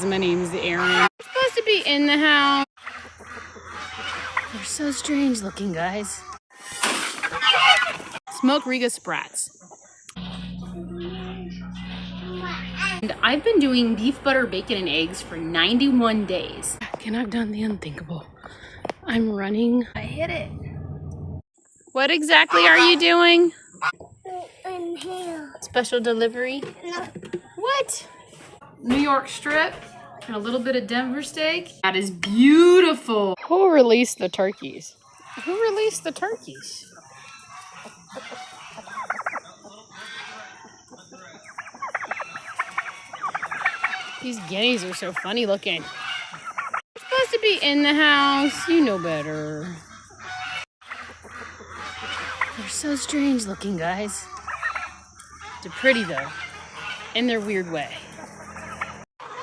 My name's Erin. I'm supposed to be in the house. They're so strange looking, guys. Smoke Riga Sprats. And I've been doing beef, butter, bacon, and eggs for 91 days. And I've done the unthinkable. I'm running. I hit it. What exactly are you doing? Special delivery? No. What? New York strip and a little bit of Denver steak. That is beautiful. Who released the turkeys? Who released the turkeys? These guineas are so funny looking. You're supposed to be in the house. You know better. They're so strange looking, guys. They're pretty though, in their weird way.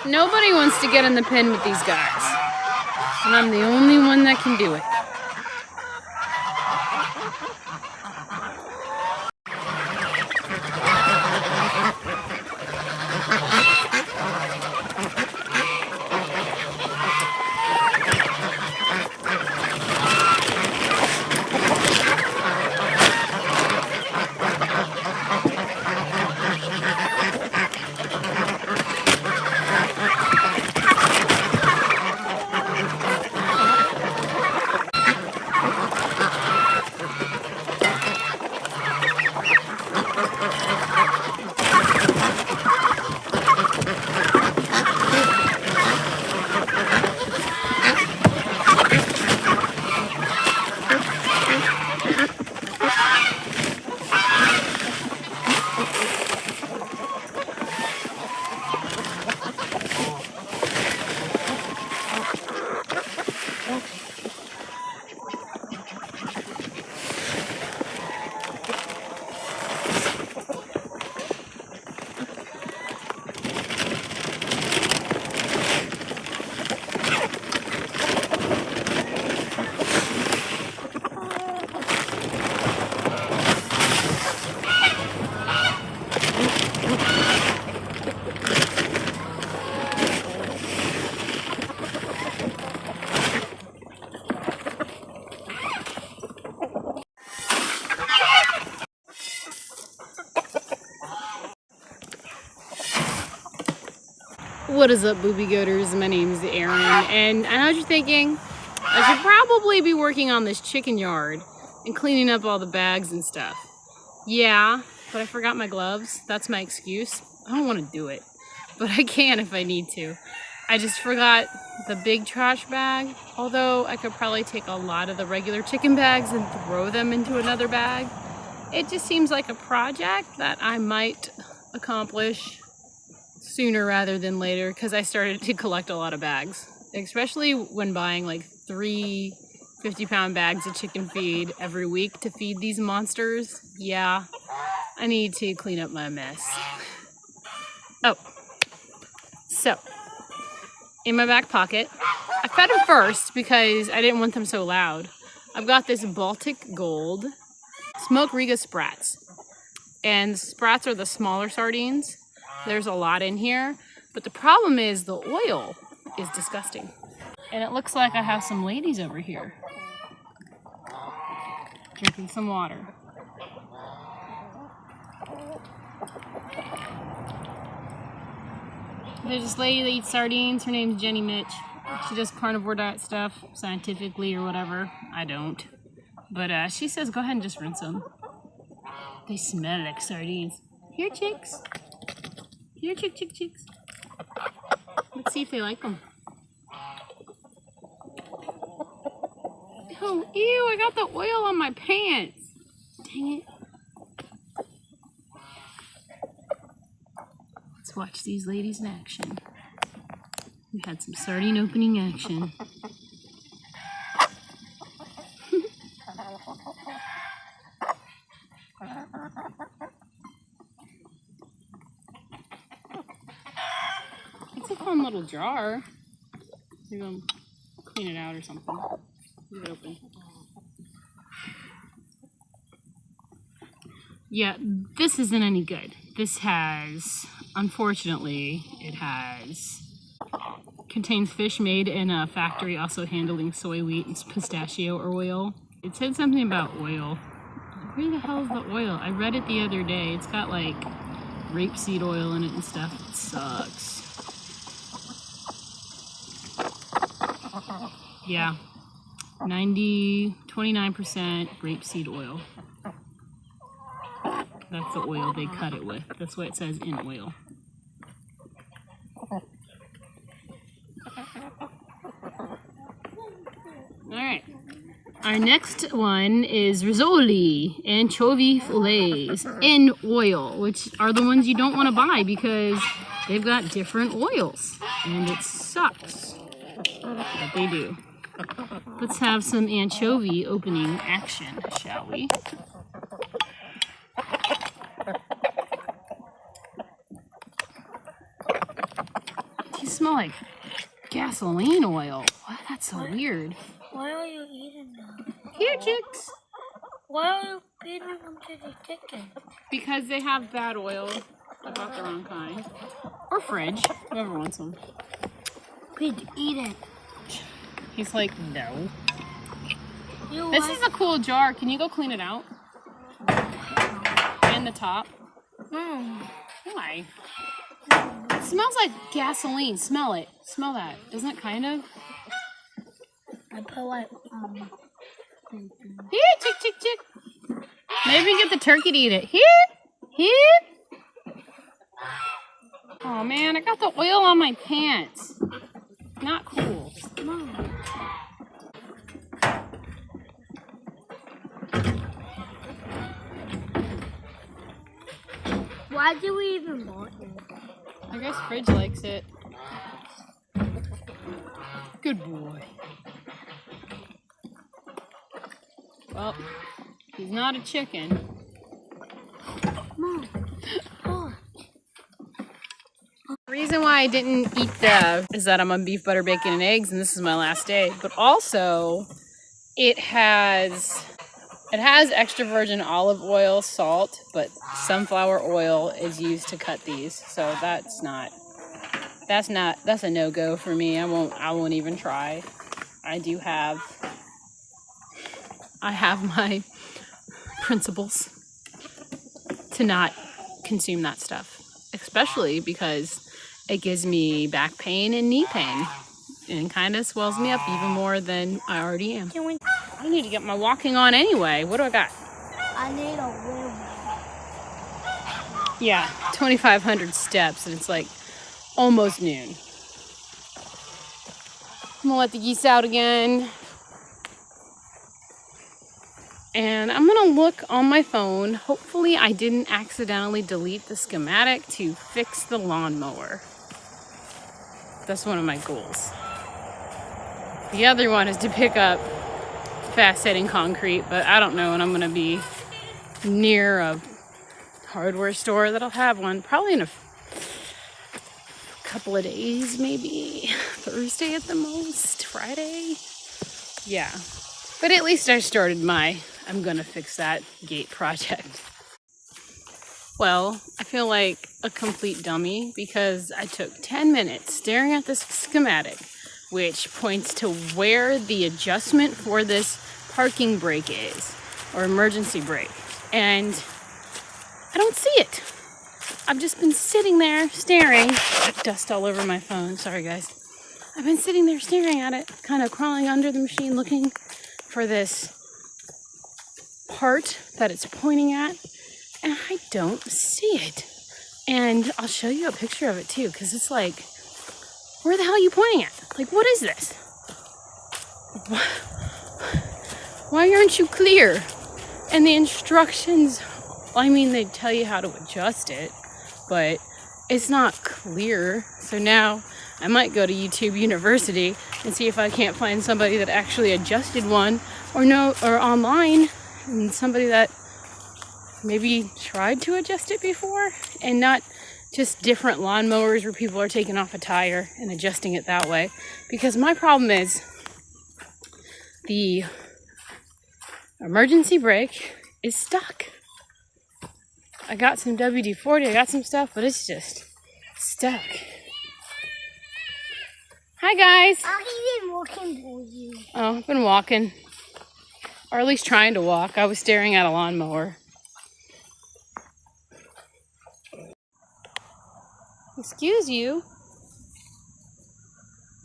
Nobody wants to get in the pen with these guys, and I'm the only one that can do it. What is up, Boobie Goaters? My name's Erin, and I know what you're thinking. I should probably be working on this chicken yard and cleaning up all the bags and stuff. Yeah, but I forgot my gloves. That's my excuse. I don't want to do it, but I can if I need to. I just forgot the big trash bag, although I could probably take a lot of the regular chicken bags and throw them into another bag. It just seems like a project that I might accomplish sooner rather than later, because I started to collect a lot of bags, especially when buying like 3 50-pound bags of chicken feed every week to feed these monsters. Yeah, I need to clean up my mess. Oh, so in my back pocket, I fed them first because I didn't want them so loud. I've got this Baltic Gold Smoke Riga Sprats, and sprats are the smaller sardines. There's a lot in here, but the problem is the oil is disgusting. And it looks like I have some ladies over here drinking some water. There's this lady that eats sardines. Her name's Jenny Mitch. She does carnivore diet stuff, scientifically or whatever. I don't. But she says go ahead and just rinse them. They smell like sardines. Here, chicks. Here, chicks. Let's see if they like them. Oh, ew, I got the oil on my pants. Dang it. Let's watch these ladies in action. We had some sardine opening action. It's a fun little jar. Maybe I'll clean it out or something. Leave it open. Yeah, this isn't any good. This has, unfortunately, it has contains fish made in a factory also handling soy, wheat, and pistachio oil. It said something about oil. Where the hell is the oil? I read it the other day. It's got like rapeseed oil in it and stuff. It sucks. Yeah, 29% rapeseed oil. That's the oil they cut it with. That's what it says in oil. Alright. Our next one is rizzoli, anchovy fillets in oil, which are the ones you don't want to buy because they've got different oils. And it sucks. But they do. Let's have some anchovy opening action, shall we? You smell like gasoline oil. What? That's so weird. Why are you eating them? Here, chicks. Why are you feeding them to the chicken? Because they have bad oil. I bought the wrong kind. Or fridge. Whoever wants them. Please eat it. He's like, no. This is a cool jar. Can you go clean it out? And the top? Why? It smells like gasoline. Smell it. Smell that. Isn't it kind of? I put like, Here, chick, chick, chick. Maybe get the turkey to eat it. Here. Oh man, I got the oil on my pants. Not cool. Why do we even want it? I guess Fridge likes it. Good boy. Well, he's not a chicken. Mom. Oh. The reason why I didn't eat is that I'm on beef, butter, bacon, and eggs, and this is my last day. But also, it has extra virgin olive oil, salt, but sunflower oil is used to cut these. So that's a no-go for me. I won't even try. I have my principles to not consume that stuff, especially because it gives me back pain and knee pain and kind of swells me up even more than I already am. I need to get my walking on anyway. What do I got? I need a wheel. Yeah, 2,500 steps, and it's like almost noon. I'm gonna let the geese out again. And I'm gonna look on my phone. Hopefully I didn't accidentally delete the schematic to fix the lawnmower. That's one of my goals. The other one is to pick up fast setting concrete, but I don't know when I'm gonna be near a hardware store that'll have one. Probably in a couple of days, maybe Thursday at the most, Friday. Yeah, but at least I started I'm gonna fix that gate project. Well, I feel like a complete dummy because I took 10 minutes staring at this schematic, which points to where the adjustment for this parking brake is, or emergency brake, and I don't see it. I've just been sitting there staring. Dust all over my phone, sorry guys. I've been sitting there staring at it, kind of crawling under the machine looking for this part that it's pointing at, and I don't see it. And I'll show you a picture of it too, because it's like, where the hell are you pointing at? Like, what is this? Why aren't you clear? And the instructions, I mean, they tell you how to adjust it, but it's not clear. So now I might go to YouTube University and see if I can't find somebody that actually adjusted one, or online, and somebody that maybe tried to adjust it before, and not just different lawnmowers where people are taking off a tire and adjusting it that way. Because my problem is the emergency brake is stuck. I got some WD-40, I got some stuff, but it's just stuck. Hi, guys. I've been walking for you. Oh, I've been walking. Or at least trying to walk. I was staring at a lawnmower. Excuse you.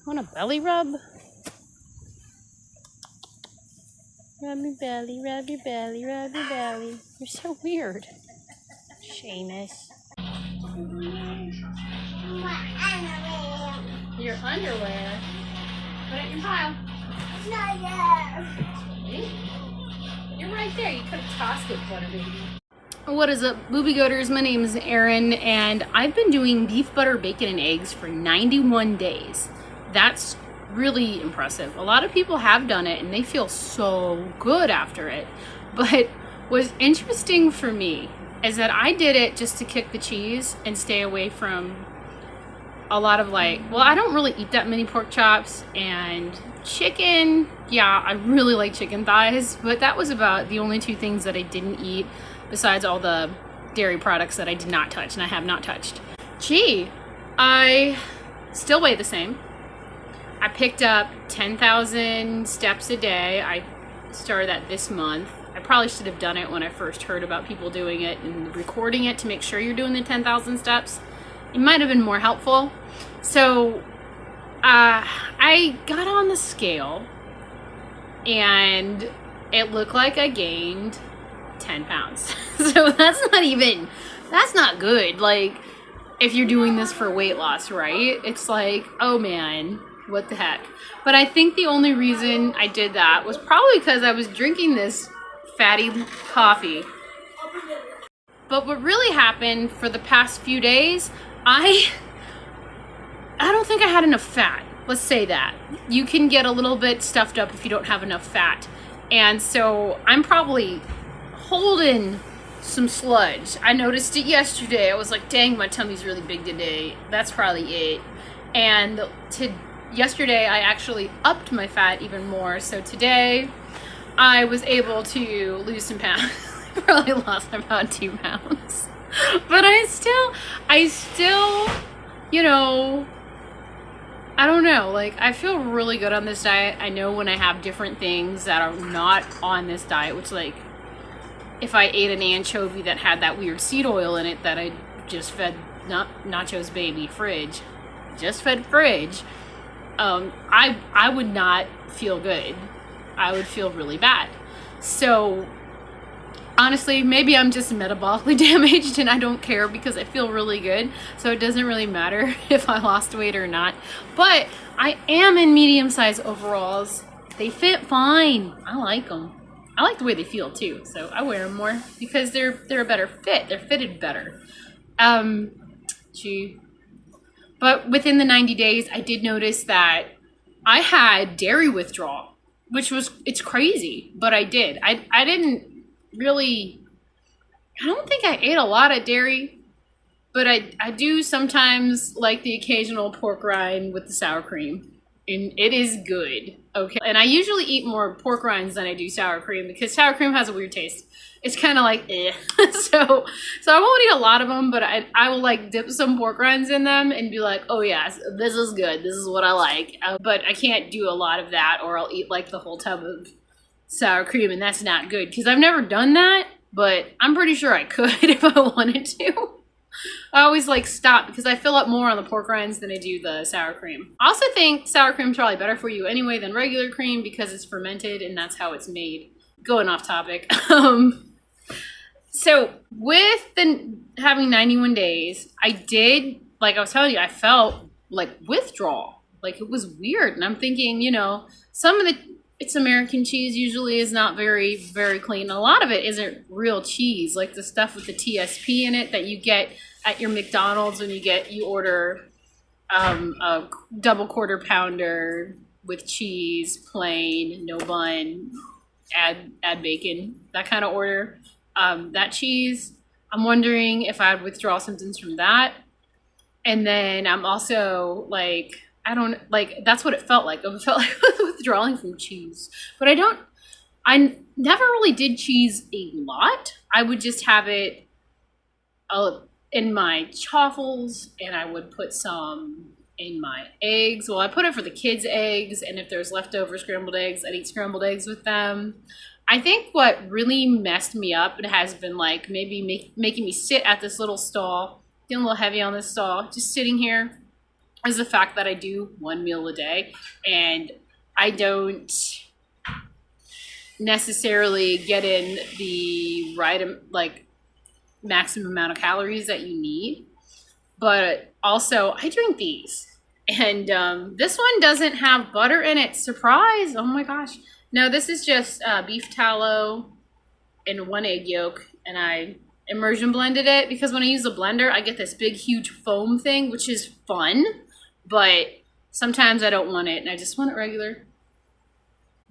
Want a belly rub? Rub your belly, rub your belly, rub your belly. You're so weird. Seamus. Your underwear? Put it in your pile. Not yet. You're right there. You could have tossed it, butter baby. What is up, Boobie Goaters? My name is Erin, and I've been doing beef, butter, bacon, and eggs for 91 days. That's really impressive. A lot of people have done it, and they feel so good after it. But what's interesting for me is that I did it just to kick the cheese and stay away from a lot of I don't really eat that many pork chops and chicken. Yeah, I really like chicken thighs, but that was about the only two things that I didn't eat besides all the dairy products that I did not touch and I have not touched. Gee, I still weigh the same. I picked up 10,000 steps a day. I started that this month. I probably should have done it when I first heard about people doing it and recording it to make sure you're doing the 10,000 steps. It might have been more helpful. So I got on the scale and it looked like I gained 10 pounds. So that's not good. Like, if you're doing this for weight loss, right? It's like, oh man, what the heck? But I think the only reason I did that was probably because I was drinking this fatty coffee. But what really happened for the past few days, I don't think I had enough fat. Let's say that. You can get a little bit stuffed up if you don't have enough fat. And so I'm probably holding some sludge. I noticed it yesterday. I was like, dang, my tummy's really big today. That's probably it. And yesterday I actually upped my fat even more. So today I was able to lose some pounds. I probably lost about 2 pounds. But I still, you know, I don't know, like, I feel really good on this diet. I know when I have different things that are not on this diet, which, like, if I ate an anchovy that had that weird seed oil in it that I just fed Nacho's baby Fridge, I would not feel good. I would feel really bad. So honestly, maybe I'm just metabolically damaged and I don't care because I feel really good. So it doesn't really matter if I lost weight or not. But I am in medium-sized overalls. They fit fine. I like them. I like the way they feel too. So I wear them more because they're a better fit. They're fitted better. But within the 90 days, I did notice that I had dairy withdrawal, it's crazy, but I did. I didn't really, I don't think I ate a lot of dairy, but I do sometimes like the occasional pork rind with the sour cream, and it is good, okay? And I usually eat more pork rinds than I do sour cream because sour cream has a weird taste. It's kind of like, eh. So I won't eat a lot of them, but I will like dip some pork rinds in them and be like, oh yes, this is good. This is what I like. But I can't do a lot of that, or I'll eat like the whole tub of sour cream, and that's not good because I've never done that, but I'm pretty sure I could if I wanted to. I always like stop because I fill up more on the pork rinds than I do the sour cream. I also think sour cream is probably better for you anyway than regular cream because it's fermented and that's how it's made. Going off topic. So with having 91 days, I did, like I was telling you, I felt like withdrawal. Like it was weird. And I'm thinking, you know, it's American cheese usually is not very, very clean. A lot of it isn't real cheese, like the stuff with the TSP in it that you get at your McDonald's when you order a double quarter pounder with cheese, plain, no bun, add bacon, that kind of order. That cheese, I'm wondering if I had withdrawal symptoms from that. And then I'm also like, that's what it felt like. It felt like I was withdrawing from cheese. But I never really did cheese a lot. I would just have it in my chaffles, and I would put some in my eggs. Well, I put it for the kids' eggs, and if there's leftover scrambled eggs, I'd eat scrambled eggs with them. I think what really messed me up, and has been like maybe making me sit at this little stall, getting a little heavy on this stall, just sitting here, is the fact that I do one meal a day, and I don't necessarily get in the right, like, maximum amount of calories that you need. But also, I drink these. And this one doesn't have butter in it. Surprise! Oh my gosh. No, this is just beef tallow and 1 egg yolk. And I immersion blended it because when I use the blender, I get this big, huge foam thing, which is fun. But sometimes I don't want it, and I just want it regular.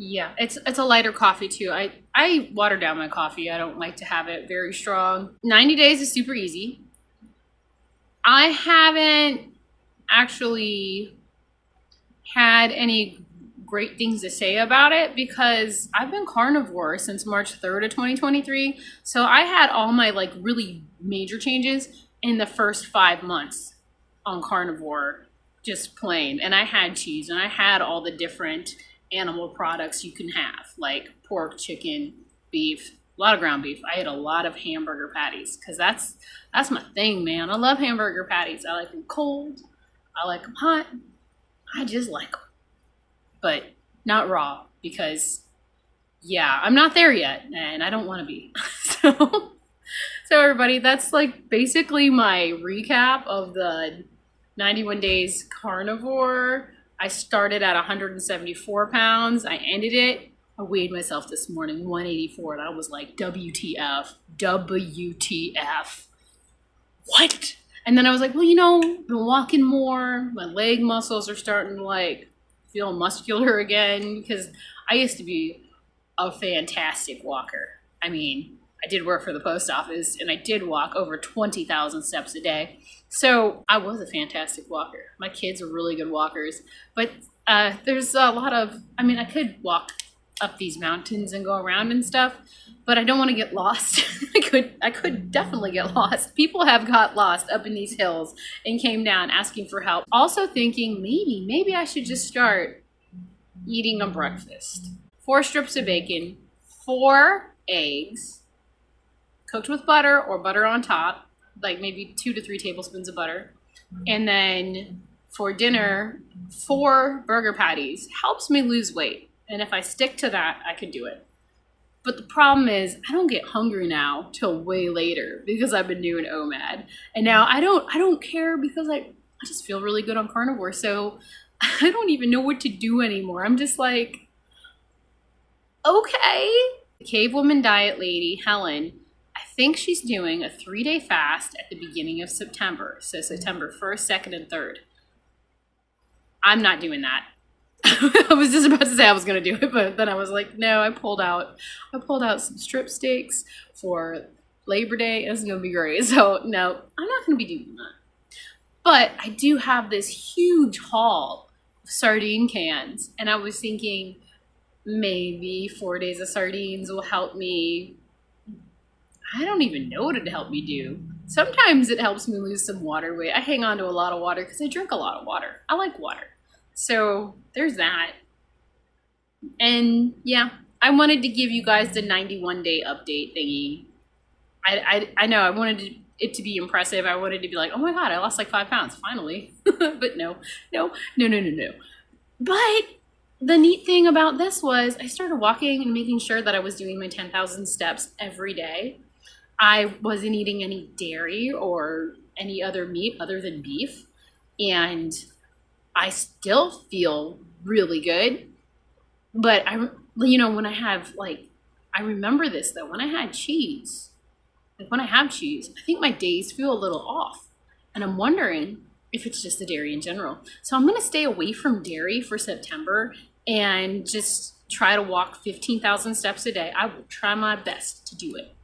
Yeah, it's a lighter coffee too. I water down my coffee. I don't like to have it very strong. 90 days is super easy. I haven't actually had any great things to say about it because I've been carnivore since March 3rd of 2023. So I had all my like really major changes in the first 5 months on carnivore, just plain. And I had cheese and I had all the different animal products you can have, like pork, chicken, beef, a lot of ground beef. I ate a lot of hamburger patties because that's my thing, man. I love hamburger patties. I like them cold. I like them hot. I just like them. But not raw because, yeah, I'm not there yet and I don't want to be. So everybody, that's like basically my recap of the 91 days carnivore. I started at 174 pounds. I ended it. I weighed myself this morning, 184, and I was like, WTF, WTF. What? And then I was like, well, you know, I've been walking more. My leg muscles are starting to like feel muscular again because I used to be a fantastic walker. I mean, I did work for the post office and I did walk over 20,000 steps a day. So I was a fantastic walker. My kids are really good walkers, but there's a lot of, I mean, I could walk up these mountains and go around and stuff, but I don't want to get lost. I could definitely get lost. People have got lost up in these hills and came down asking for help. Also thinking maybe I should just start eating a breakfast. 4 strips of bacon, 4 eggs, cooked with butter or butter on top, like maybe 2 to 3 tablespoons of butter. And then for dinner, 4 burger patties. Helps me lose weight. And if I stick to that, I could do it. But the problem is I don't get hungry now till way later because I've been doing OMAD. And now I don't care because I just feel really good on carnivore. So I don't even know what to do anymore. I'm just like, okay. The cave woman diet lady, Helen, I think she's doing a 3-day fast at the beginning of September. So September 1st, 2nd, and 3rd. I'm not doing that. I was just about to say I was going to do it, but then I was like, no, I pulled out some strip steaks for Labor Day. It's going to be great. So no, I'm not going to be doing that. But I do have this huge haul of sardine cans. And I was thinking maybe 4 days of sardines will help me. I don't even know what it'd help me do. Sometimes it helps me lose some water weight. I hang on to a lot of water because I drink a lot of water. I like water. So there's that. And yeah, I wanted to give you guys the 91-day update thingy. I know I wanted it to be impressive. I wanted to be like, oh my God, I lost like 5 pounds, finally. But no. But the neat thing about this was I started walking and making sure that I was doing my 10,000 steps every day. I wasn't eating any dairy or any other meat other than beef. And I still feel really good, but when I have I remember this though, when I had cheese, when I have cheese, I think my days feel a little off, and I'm wondering if it's just the dairy in general. So I'm going to stay away from dairy for September and just try to walk 15,000 steps a day. I will try my best to do it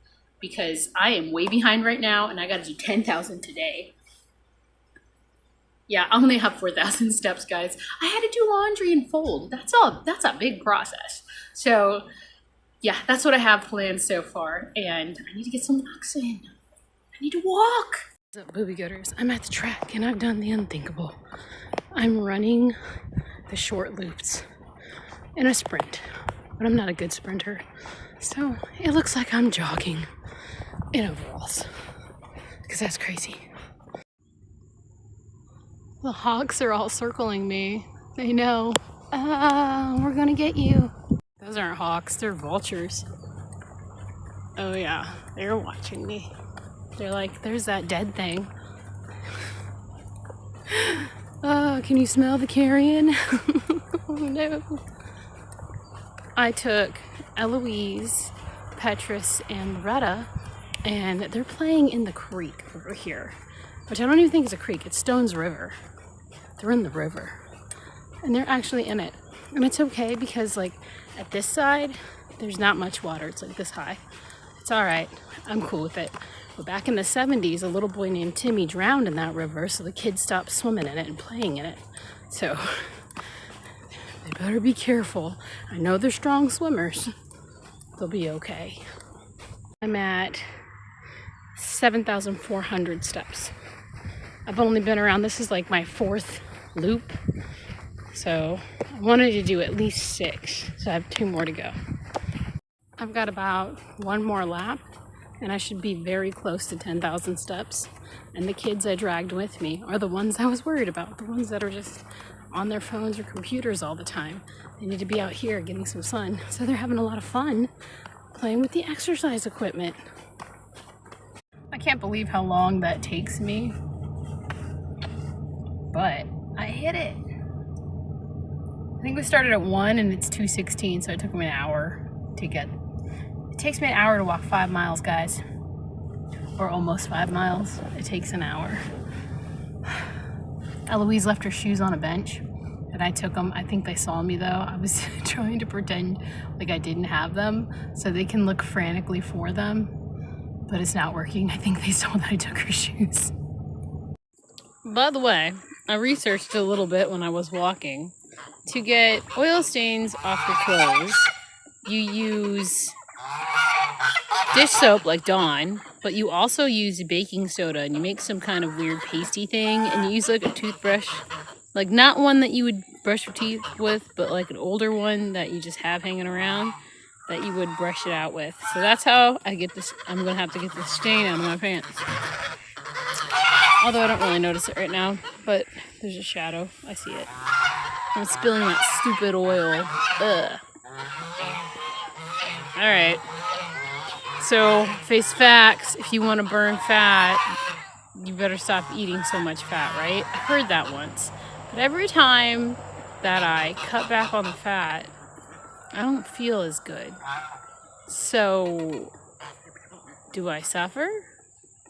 because I am way behind right now and I got to do 10,000 today. Yeah, I only have 4,000 steps, guys. I had to do laundry and fold. That's a big process. So yeah, that's what I have planned so far. And I need to get some walks in. I need to walk. What's up, Boobie Goaters? I'm at the track and I've done the unthinkable. I'm running the short loops in a sprint, but I'm not a good sprinter. So it looks like I'm jogging in overalls because that's crazy. The hawks are all circling me. They know, we're gonna get you. Those aren't hawks, they're vultures. Oh yeah, they're watching me. They're like, there's that dead thing. Oh, can you smell the carrion? Oh no. I took Eloise, Petrus, and Loretta, and they're playing in the creek over here, which I don't even think is a creek, it's Stones River. They're in the river, and they're actually in it. And it's okay because like at this side, there's not much water, it's like this high. It's all right, I'm cool with it. But back in the 70s, a little boy named Timmy drowned in that river, so the kids stopped swimming in it and playing in it. So they better be careful. I know they're strong swimmers. They'll be okay. I'm at 7,400 steps. I've only been around, this is like my 4th loop. So I wanted to do at least 6, so I have 2 more to go. I've got about 1 more lap, and I should be very close to 10,000 steps. And the kids I dragged with me are the ones I was worried about, the ones that are just on their phones or computers all the time. They need to be out here getting some sun. So they're having a lot of fun playing with the exercise equipment. I can't believe how long that takes me, but I hit it. I think we started at 1 and it's 2:16, so it took me an hour to get. It takes me an hour to walk 5 miles, guys. Or almost 5 miles. It takes an hour. Eloise left her shoes on a bench and I took them. I think they saw me though. I was trying to pretend like I didn't have them so they can look frantically for them, but it's not working. I think they saw that I took her shoes. By the way, I researched a little bit when I was walking. To get oil stains off your clothes, you use dish soap like Dawn, but you also use baking soda and you make some kind of weird pasty thing and you use like a toothbrush, like not one that you would brush your teeth with, but like an older one that you just have hanging around that you would brush it out with. So that's how I get this. I'm gonna have to get this stain out of my pants. Although I don't really notice it right now, but there's a shadow. I see it. I'm spilling that stupid oil. Ugh. Alright. So, face facts. If you want to burn fat, you better stop eating so much fat, right? I heard that once. But every time that I cut back on the fat, I don't feel as good. So, do I suffer?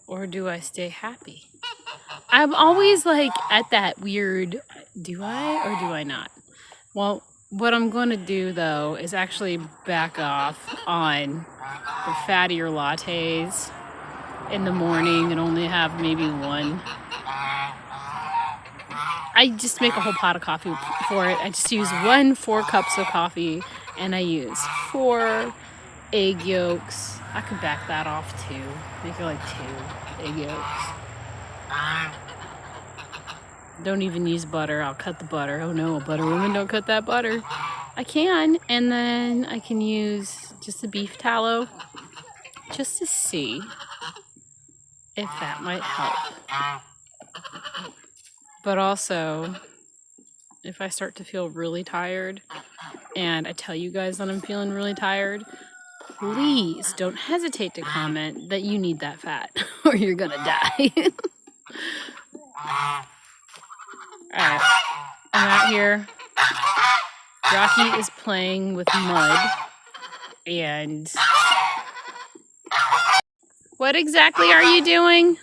Or do I stay happy? I'm always like at that weird, do I or do I not? Well, what I'm going to do though is actually back off on the fattier lattes in the morning and only have maybe 1. I just make a whole pot of coffee for it. I just use 4 cups of coffee and I use 4 egg yolks. I could back that off too. Make it like 2 egg yolks. Don't even use butter. I'll cut the butter. Oh no, butter women don't cut that butter. I can, and then I can use just the beef tallow just to see if that might help. But also, if I start to feel really tired and I tell you guys that I'm feeling really tired, please don't hesitate to comment that you need that fat or you're gonna die. Alright, I'm out here. Rocky is playing with mud. And what exactly are you doing?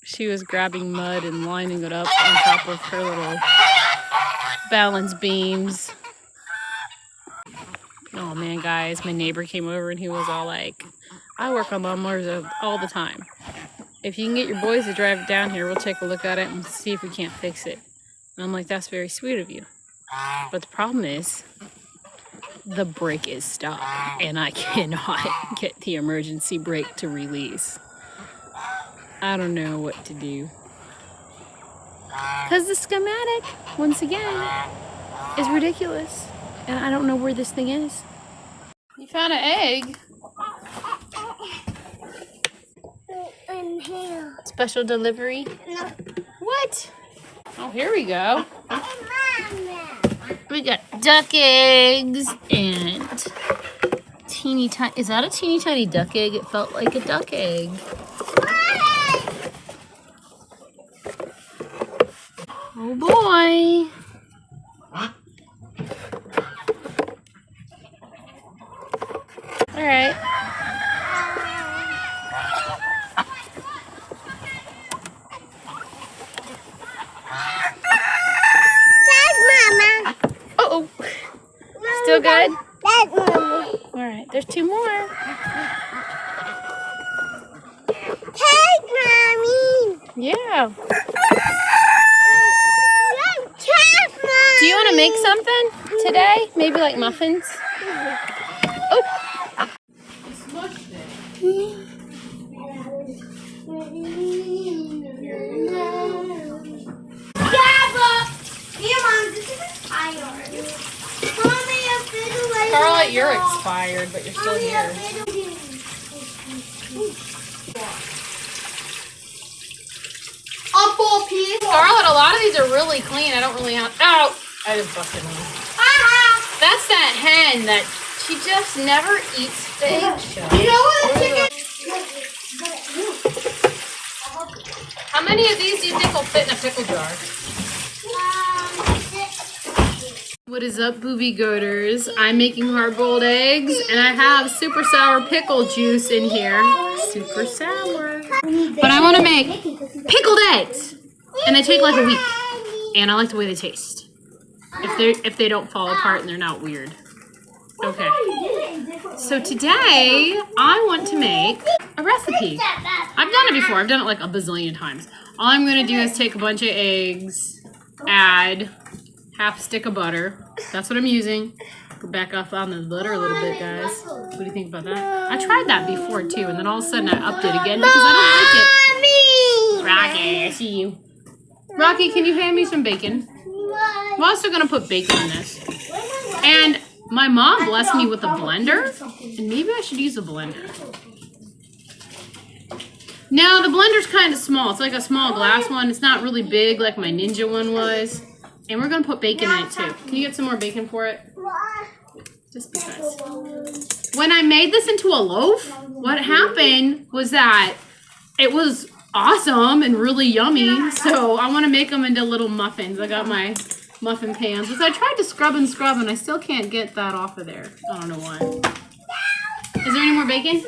She was grabbing mud and lining it up on top of her little balance beams. Oh man, guys, my neighbor came over and he was all like, I work on lawnmowers all the time. If you can get your boys to drive it down here, we'll take a look at it and see if we can't fix it. And I'm like, that's very sweet of you. But the problem is, the brake is stuck and I cannot get the emergency brake to release. I don't know what to do. Because the schematic, once again, is ridiculous. And I don't know where this thing is. You found an egg. In here. Special delivery. No. What? Oh, here we go. Mama. We got duck eggs and teeny tiny. Is that a teeny tiny duck egg? It felt like a duck egg. Oh boy. All right. Uh-oh. Still good? That's Mommy. All right, there's two more. Take Mommy. Yeah. Take Mommy. Do you want to make something today? Maybe like muffins? Oh. Carla, you're expired, but you're still here. Scarlett, a lot of these are really clean. I don't really have. Ow! I just busted one. That's that hen that she just never eats the eggshell. You know what? How many of these do you think will fit in a pickle jar? What is up, Boobie Goaters? I'm making hard-boiled eggs, and I have super sour pickle juice in here. Super sour. But I want to make pickled eggs, and they take like a week. And I like the way they taste. If they don't fall apart and they're not weird. Okay. So today I want to make a recipe. I've done it before. I've done it like a bazillion times. All I'm gonna do is take a bunch of eggs, add half a stick of butter. That's what I'm using. Go back off on the butter a little bit, guys. What do you think about that? I tried that before too, and then all of a sudden I upped it again because I don't like it. Rocky, I see you. Rocky, can you hand me some bacon? I'm also gonna put bacon in this. And my mom blessed me with a blender, and maybe I should use a blender. Now, the blender's kind of small. It's like a small glass one. It's not really big like my Ninja one was. And we're going to put bacon in it, too. Can you get some more bacon for it? Just because. When I made this into a loaf, what happened was that it was awesome and really yummy. So I want to make them into little muffins. I got my muffin pans, which I tried to scrub, and I still can't get that off of there. I don't know why. Is there any more bacon?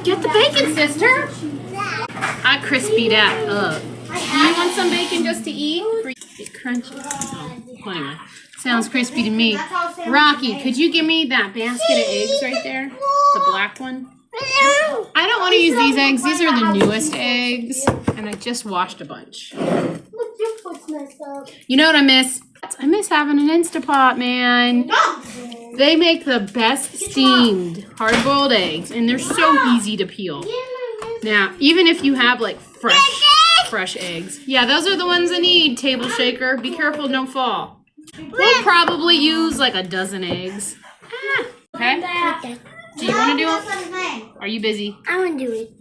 Get the bacon, sister. I crispy that up. Do you want some bacon just to eat? It's crunchy. Oh, anyway, sounds crispy to me. Rocky, could you give me that basket of eggs right there? The black one? I don't want to use these eggs. These are the newest eggs, and I just washed a bunch. You know what I miss? I miss having an Instapot, man. They make the best steamed hard-boiled eggs, and they're so easy to peel. Now, even if you have like fresh eggs. Yeah, those are the ones I need, table shaker. Be careful, don't fall. We'll probably use like a dozen eggs. Okay? Do you want to do it? Are you busy? I want to do it.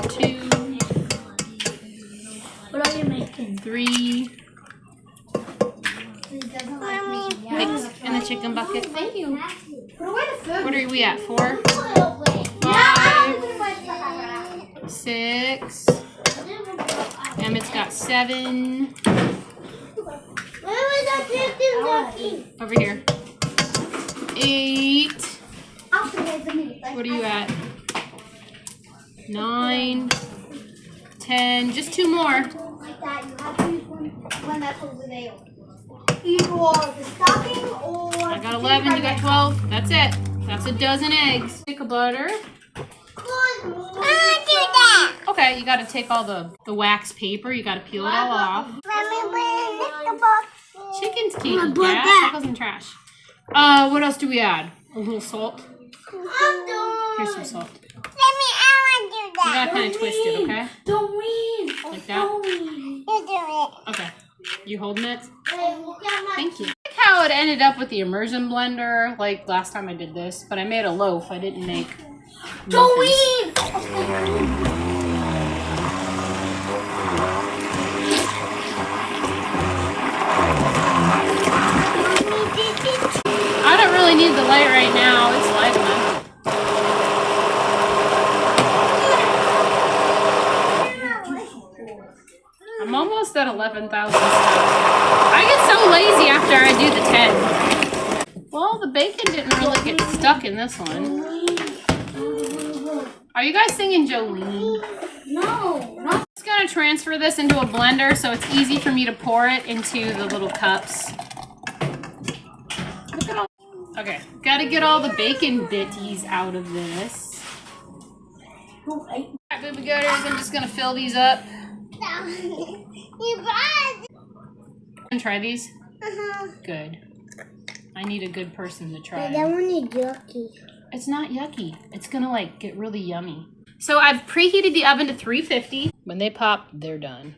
2. What are you making? 3. Mommy. Eggs in the chicken bucket. Thank you. What are we at? 4? 5. 6. Emmett's got 7. Over here. 8. What are you at? 9. 10. Just 2 more. Like that, you have to use one that's over there. Either the stocking or... I got 11, you got 12. That's it. That's a dozen eggs. Stick of butter. Okay, you got to take all the wax paper. You got to peel it all off. Chickens can't eat that. That goes in the trash. What else do we add? A little salt. Here's some salt. I want to do that. You gotta kind of twist it, okay? Don't read. Like that? You do it. Okay. You holding it? Thank you. Like how it ended up with the immersion blender, like last time I did this, but I made a loaf. I didn't make muffins. Don't read. I don't really need the light right now. It's light enough. I'm almost at 11,000 steps. I get so lazy after I do the 10. Well, the bacon didn't really get stuck in this one. Are you guys singing Jolene? No. I'm just gonna transfer this into a blender so it's easy for me to pour it into the little cups. Look at all. Okay, gotta get all the bacon bitties out of this. Alright, Boobie Goaters, I'm just gonna fill these up. You bad. Can try these? Good. I need a good person to try. That one is yucky. It's not yucky. It's gonna like get really yummy. So I've preheated the oven to 350. When they pop, they're done.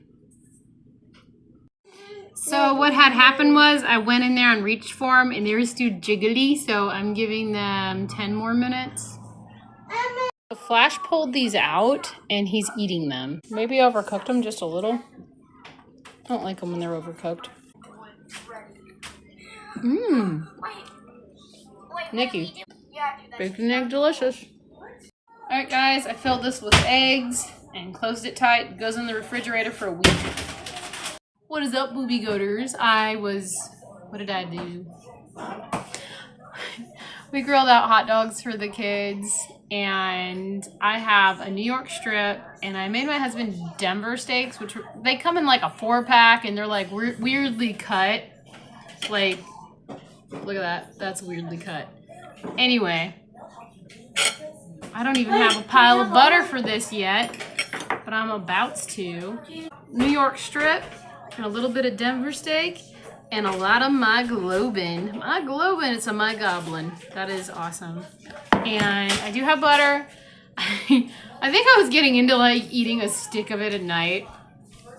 So what had happened was I went in there and reached for them and they were still jiggly. So I'm giving them 10 more minutes. So Flash pulled these out and he's eating them. Maybe overcooked them just a little. I don't like them when they're overcooked. Mmm. Nikki. Bacon egg delicious. Alright guys, I filled this with eggs and closed it tight. It goes in the refrigerator for a week. What is up, Boobie Goaters? What did I do? We grilled out hot dogs for the kids and I have a New York strip and I made my husband Denver steaks, which they come in like a 4-pack and they're like weirdly cut. Like, look at that. That's weirdly cut. Anyway, I don't even have a pile of butter for this yet, but I'm about to. New York strip and a little bit of Denver steak and a lot of my globin. My globin, it's a my goblin. That is awesome. And I do have butter. I think I was getting into like eating a stick of it at night.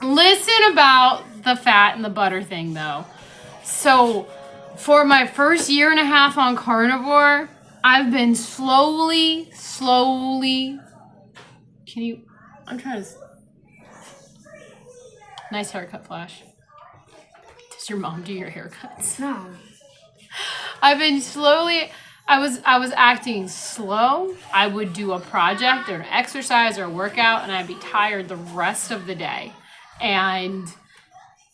Listen about the fat and the butter thing though. So for my first year and a half on carnivore, I've been slowly, I'm trying to, nice haircut, Flash. Does your mom do your haircuts? No. I've been slowly, I was acting slow. I would do a project or an exercise or a workout and I'd be tired the rest of the day. And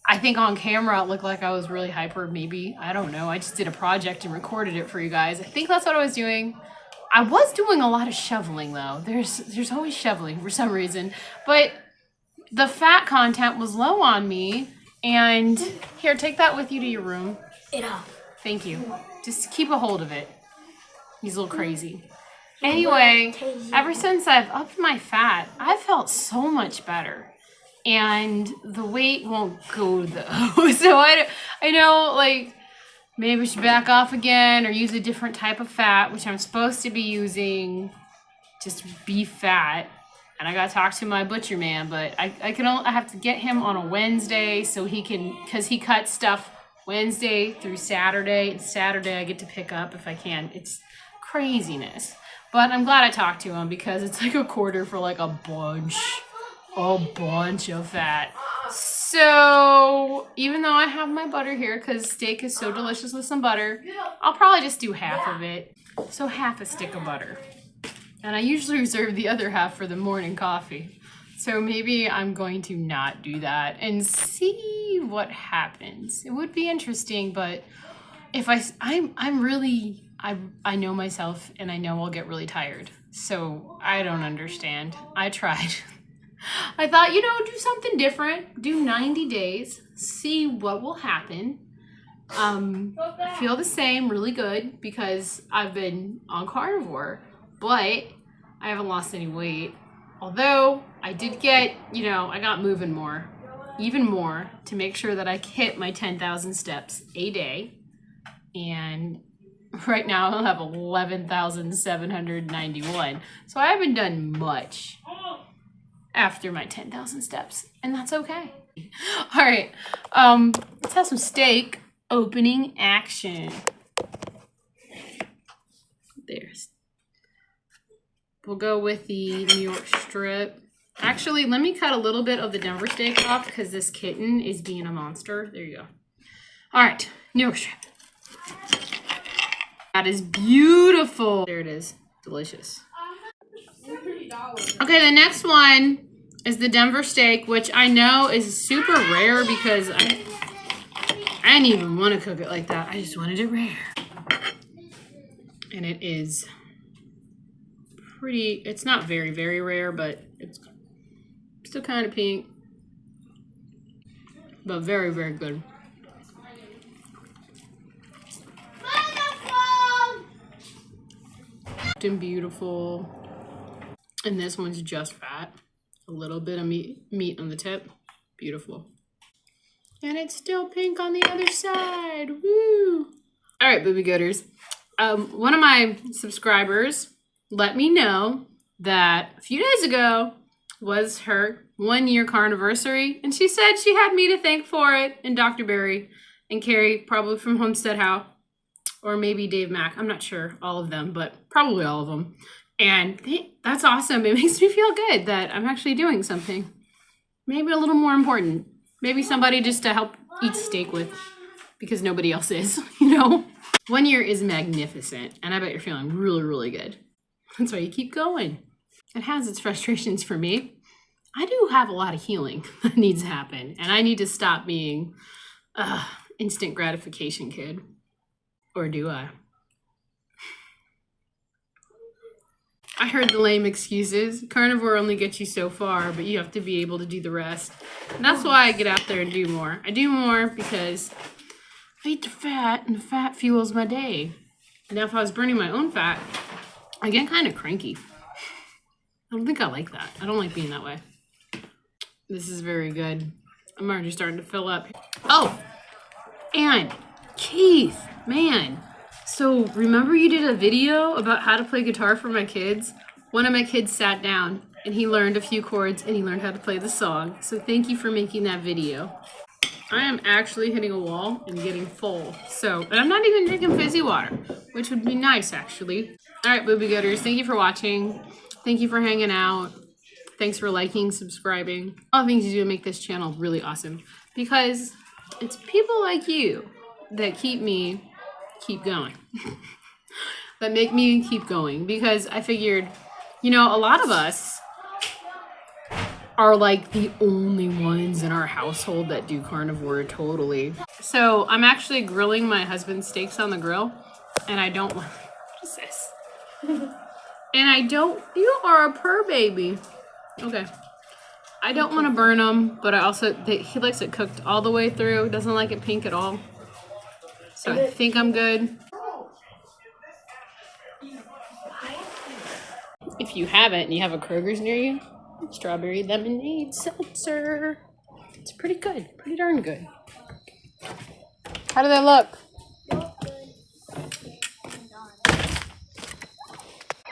I think on camera it looked like I was really hyper, maybe. I don't know. I just did a project and recorded it for you guys. I think that's what I was doing. I was doing a lot of shoveling though. There's always shoveling for some reason. But the fat content was low on me. And here, take that with you to your room. Thank you. Just keep a hold of it. He's a little crazy. Anyway, ever since I've upped my fat, I've felt so much better. And the weight won't go though. So I know like maybe I should back off again or use a different type of fat, which I'm supposed to be using just beef fat. And I gotta talk to my butcher man, but I have to get him on a Wednesday so he can, cause he cuts stuff Wednesday through Saturday. And Saturday I get to pick up if I can. It's craziness. But I'm glad I talked to him because it's like a quarter for like a bunch of fat. So even though I have my butter here, because steak is so delicious with some butter, I'll probably just do half of it. So half a stick of butter. And I usually reserve the other half for the morning coffee. So maybe I'm going to not do that and see what happens. It would be interesting, but if I know myself and I know I'll get really tired. So I don't understand. I tried. I thought, do something different. Do 90 days. See what will happen. I feel the same, really good, because I've been on carnivore, but I haven't lost any weight. Although I did get, I got moving more. even more to make sure that I hit my 10,000 steps a day. And right now I'll have 11,791. So I haven't done much after my 10,000 steps, and that's okay. All right, let's have some steak opening action. There's. We'll go with the New York strip. Actually, let me cut a little bit of the Denver steak off because this kitten is being a monster. There you go. All right, New York strip. That is beautiful. There it is. Delicious. Okay, the next one is the Denver steak, which I know is super rare because I didn't even want to cook it like that. I just wanted it rare. And it is pretty, it's not very, very rare, but it's still kind of pink. But very, very good. And beautiful. And this one's just fat. A little bit of meat on the tip. Beautiful. And it's still pink on the other side. Woo! All right, Boobie Goaters. One of my subscribers let me know that a few days ago was her 1-year carniversary, and she said she had me to thank for it, and Dr. Barry and Carrie, probably from Homestead How, or maybe Dave Mack. I'm not sure, all of them, but probably all of them. And that's awesome. It makes me feel good that I'm actually doing something. Maybe a little more important. Maybe somebody just to help eat steak with, because nobody else is, you know? 1 year is magnificent, and I bet you're feeling really, really good. That's why you keep going. It has its frustrations for me. I do have a lot of healing that needs to happen, and I need to stop being instant gratification kid. Or do I? I heard the lame excuses. Carnivore only gets you so far, but you have to be able to do the rest. And that's why I get out there and do more. I do more because I eat the fat, and the fat fuels my day. Now, if I was burning my own fat, I get kind of cranky. I don't think I like that. I don't like being that way. This is very good. I'm already starting to fill up. Oh, and Keith, man. So remember you did a video about how to play guitar for my kids? One of my kids sat down and he learned a few chords and he learned how to play the song. So thank you for making that video. I am actually hitting a wall and getting full. And I'm not even drinking fizzy water, which would be nice actually. All right, Boobie Goaters, thank you for watching. Thank you for hanging out. Thanks for liking, subscribing. All the things you do to make this channel really awesome, because it's people like you that keep going. That make me keep going, because I figured, you know, a lot of us are like the only ones in our household that do carnivore totally. So I'm actually grilling my husband's steaks on the grill, and I don't want, what is this? And I don't, you are a purr baby. Okay. I don't want to burn them, but I also, he likes it cooked all the way through. Doesn't like it pink at all. So I think I'm good. If you haven't and you have a Kroger's near you, strawberry lemonade seltzer. It's pretty good. Pretty darn good. How do they look?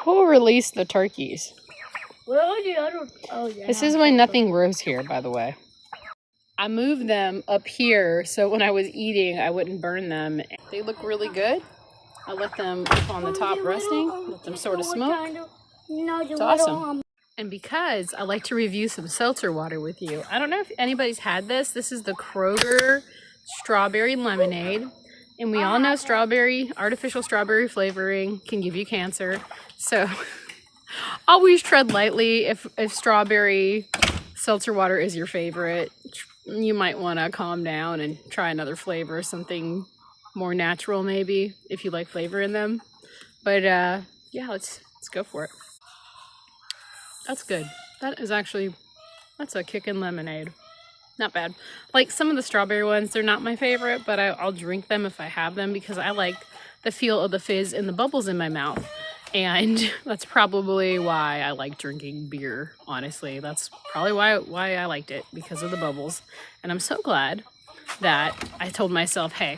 Who'll release the turkeys? Where are the other? Oh, yeah. This is why nothing grows here, by the way. I moved them up here so when I was eating, I wouldn't burn them. They look really good. I let them up on the top resting, let them sort of smoke. It's awesome. And because I like to review some seltzer water with you, I don't know if anybody's had this. This is the Kroger strawberry lemonade. And we all know artificial strawberry flavoring can give you cancer. So always tread lightly. If strawberry seltzer water is your favorite, you might want to calm down and try another flavor, something more natural maybe, if you like flavor in them. But yeah, let's go for it. That's good. That's a kickin' lemonade. Not bad. Like some of the strawberry ones, they're not my favorite, but I'll drink them if I have them because I like the feel of the fizz and the bubbles in my mouth. And that's probably why I like drinking beer, honestly. That's probably why I liked it, because of the bubbles. And I'm so glad that I told myself, hey,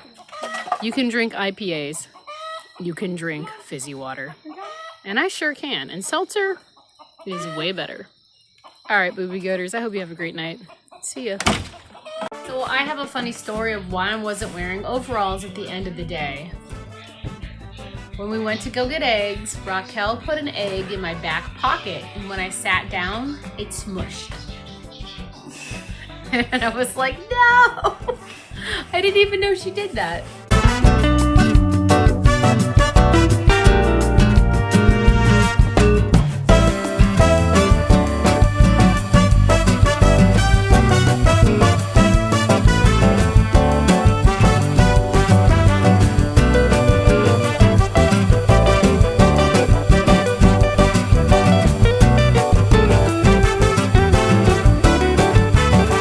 you can drink IPAs, you can drink fizzy water. And I sure can. And seltzer is way better. All right, Boobie Goaters, I hope you have a great night. See ya. So I have a funny story of why I wasn't wearing overalls at the end of the day. When we went to go get eggs, Raquel put an egg in my back pocket, and when I sat down, it smushed. And I was like, no! I didn't even know she did that.